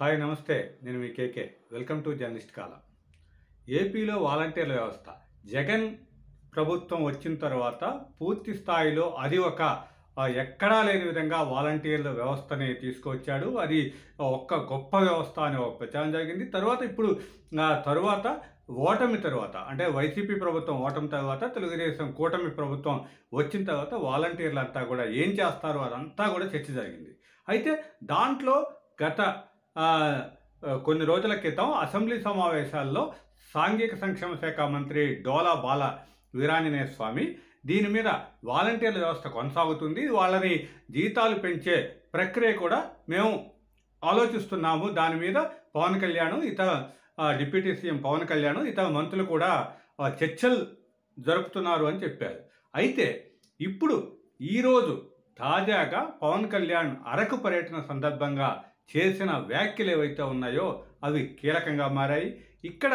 Hi నమస్తే. నేను మీ కేకే. Welcome to journalist కాల. ఏపీలో వాలంటీర్ల వ్యవస్థ జగన్ ప్రభుత్వం వచ్చిన తర్వాత పూర్తి స్థాయిలో అది ఒక ఎక్కడా లేని విధంగా వాలంటీర్ల వ్యవస్థని తీసుకొచ్చాడు. అది ఒక్క గొప్ప వ్యవస్థ అనే ఒక ప్రచారం జరిగింది. తర్వాత ఇప్పుడు తరువాత ఓటమి తర్వాత అంటే వైసీపీ ప్రభుత్వం ఓటమి తర్వాత తెలుగుదేశం కూటమి ప్రభుత్వం వచ్చిన తర్వాత వాలంటీర్లంతా కూడా ఏం చేస్తారు అదంతా కూడా చర్చ జరిగింది. అయితే దాంట్లో గత కొన్ని రోజుల క్రితం అసెంబ్లీ సమావేశాల్లో సాంఘిక సంక్షేమ శాఖ మంత్రి డోలా బాల వీరాంజనేయ స్వామి దీని మీద వాలంటీర్ల వ్యవస్థ కొనసాగుతుంది, వాళ్ళని జీతాలు పెంచే ప్రక్రియ కూడా మేము ఆలోచిస్తున్నాము, దాని మీద పవన్ కళ్యాణ్ ఇతర డిప్యూటీ సీఎం పవన్ కళ్యాణ్ ఇతర మంత్రులు కూడా చర్చలు జరుపుతున్నారు అని చెప్పారు. అయితే ఇప్పుడు ఈరోజు తాజాగా పవన్ కళ్యాణ్ అరకు పర్యటన సందర్భంగా చేసిన వ్యాఖ్యలు ఏవైతే ఉన్నాయో అవి కీలకంగా మారాయి. ఇక్కడ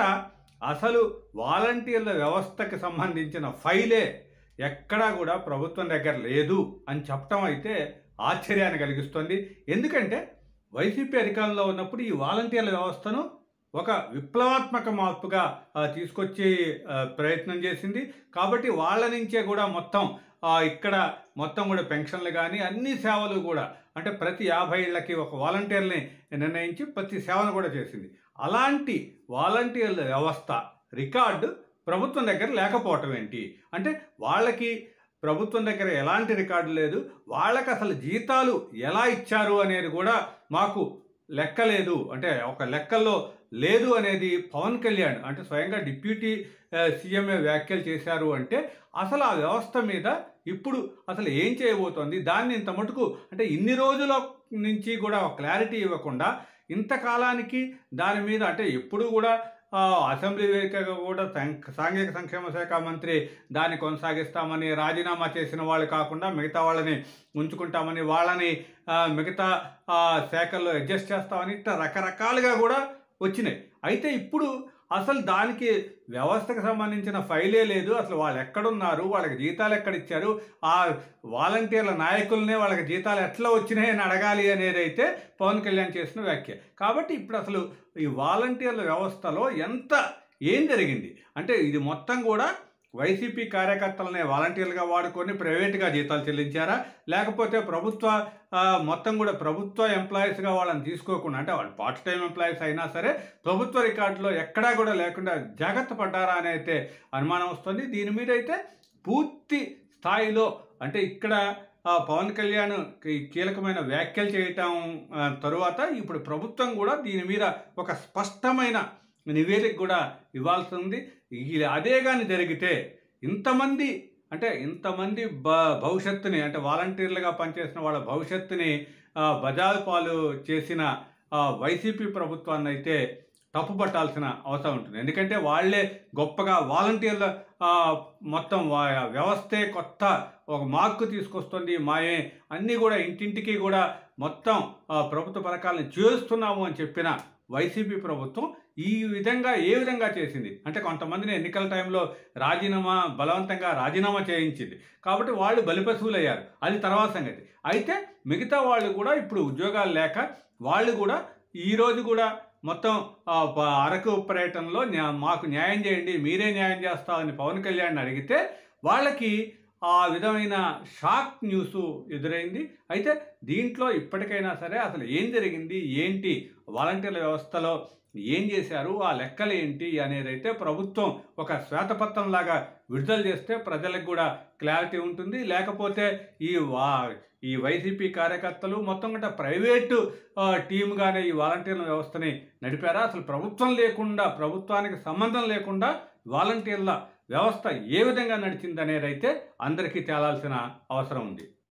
అసలు వాలంటీర్ల వ్యవస్థకి సంబంధించిన ఫైలే ఎక్కడా కూడా ప్రభుత్వం దగ్గర లేదు అని చెప్పటం అయితే ఆశ్చర్యాన్ని కలిగిస్తుంది. ఎందుకంటే వైసీపీ అధికారంలో ఉన్నప్పుడు ఈ వాలంటీర్ల వ్యవస్థను ఒక విప్లవాత్మక మార్పుగా తీసుకొచ్చే ప్రయత్నం చేసింది. కాబట్టి వాళ్ళ నుంచే కూడా మొత్తం ఇక్కడ మొత్తం కూడా పెన్షన్లు కానీ అన్ని సేవలు కూడా అంటే ప్రతి 50 ఏళ్ళకి ఒక వాలంటీర్ని నిర్ణయించి ప్రతి సేవను కూడా చేసింది. అలాంటి వాలంటీర్ల వ్యవస్థ రికార్డు ప్రభుత్వం దగ్గర లేకపోవటం ఏంటి అంటే వాళ్ళకి ప్రభుత్వం దగ్గర ఎలాంటి రికార్డు లేదు, వాళ్ళకి అసలు జీతాలు ఎలా ఇచ్చారు అనేది కూడా మాకు లెక్క లేదు, అంటే ఒక లెక్కల్లో లేదు అనేది పవన్ కళ్యాణ్ అంటే స్వయంగా డిప్యూటీ సీఎంఏ వ్యాఖ్యలు చేశారు. అంటే అసలు ఆ వ్యవస్థ మీద ఇప్పుడు అసలు ఏం చేయబోతోంది, దాన్ని ఇంత మటుకు అంటే ఇన్ని రోజుల నుంచి కూడా క్లారిటీ ఇవ్వకుండా ఇంతకాలానికి దాని మీద అంటే ఎప్పుడు కూడా అసెంబ్లీ వేదికగా కూడా సాంఘిక సంక్షేమ శాఖ మంత్రి దాన్ని కొనసాగిస్తామని, రాజీనామా చేసిన వాళ్ళు కాకుండా మిగతా వాళ్ళని ఉంచుకుంటామని, వాళ్ళని మిగతా శాఖల్లో అడ్జస్ట్ చేస్తామని ఇట్లా రకరకాలుగా కూడా వచ్చినాయి. అయితే ఇప్పుడు అసలు దానికి వ్యవస్థకు సంబంధించిన ఫైలే లేదు, అసలు వాళ్ళు ఎక్కడున్నారు, వాళ్ళకి జీతాలు ఎక్కడిచ్చారు, ఆ వాలంటీర్ల నాయకులనే వాళ్ళకి జీతాలు ఎట్లా వచ్చినాయి అని అడగాలి అనేది అయితే పవన్ కళ్యాణ్ చేసిన వ్యాఖ్య. కాబట్టి ఇప్పుడు అసలు ఈ వాలంటీర్ల వ్యవస్థలో ఏం జరిగింది అంటే ఇది మొత్తం కూడా వైసీపీ కార్యకర్తలనే వాలంటీర్లుగా వాడుకొని ప్రైవేటుగా జీతాలు చెల్లించారా, లేకపోతే మొత్తం కూడా ప్రభుత్వ ఎంప్లాయీస్గా వాళ్ళని తీసుకోకుండా అంటే వాళ్ళు పార్ట్ టైం ఎంప్లాయీస్ అయినా సరే ప్రభుత్వ రికార్డులో ఎక్కడా కూడా లేకుండా జాగ్రత్త పడ్డారా అని అయితే అనుమానం వస్తుంది. దీని మీద అయితే పూర్తి స్థాయిలో అంటే ఇక్కడ పవన్ కళ్యాణ్ కీలకమైన వ్యాఖ్యలు చేయటం తరువాత ఇప్పుడు ప్రభుత్వం కూడా దీని మీద ఒక స్పష్టమైన నివేదిక కూడా ఇవ్వాల్సి ఉంది. అదే కానీ జరిగితే ఇంతమంది భవిష్యత్తుని అంటే వాలంటీర్లుగా పనిచేసిన వాళ్ళ భవిష్యత్తుని బజారు పాలు చేసిన వైసీపీ ప్రభుత్వాన్ని అయితే తప్పుపట్టాల్సిన అవసరం ఉంటుంది. ఎందుకంటే వాళ్ళే గొప్పగా వాలంటీర్ల మొత్తం వ్యవస్థే కొత్త ఒక మార్కు తీసుకొస్తుంది, మాయే అన్నీ కూడా ఇంటింటికి కూడా మొత్తం ప్రభుత్వ పథకాలను చేస్తున్నాము అని చెప్పిన వైసీపీ ప్రభుత్వం ఏ విధంగా చేసింది అంటే కొంతమందిని ఎన్నికల టైంలో బలవంతంగా రాజీనామా చేయించింది. కాబట్టి వాళ్ళు బలిపశువులయ్యారు, అది తర్వాత సంగతి. అయితే మిగతా వాళ్ళు కూడా ఇప్పుడు ఉద్యోగాలు లేక వాళ్ళు కూడా ఈరోజు కూడా మొత్తం అరకు పర్యటనలో మాకు న్యాయం చేయండి, మీరే న్యాయం చేస్తామని పవన్ కళ్యాణ్ అడిగితే వాళ్ళకి ఆ విధమైన షాక్ న్యూస్ ఎదురైంది. అయితే దీంట్లో ఇప్పటికైనా సరే అసలు ఏం జరిగింది, ఏంటి వాలంటీర్ల వ్యవస్థలో ఏం చేశారు, ఆ లెక్కలు ఏంటి అనేది అయితే ప్రభుత్వం ఒక శ్వేతపత్రంలాగా విడుదల చేస్తే ప్రజలకు కూడా క్లారిటీ ఉంటుంది. లేకపోతే ఈ వైసీపీ కార్యకర్తలు మొత్తం గంట ప్రైవేటు టీమ్గానే ఈ వాలంటీర్ల వ్యవస్థని నడిపారా, అసలు ప్రభుత్వానికి సంబంధం లేకుండా వాలంటీర్ల వ్యవస్థ ఏ విధంగా నడిచిందనేది అయితే అందరికీ తేలాల్సిన అవసరం ఉంది.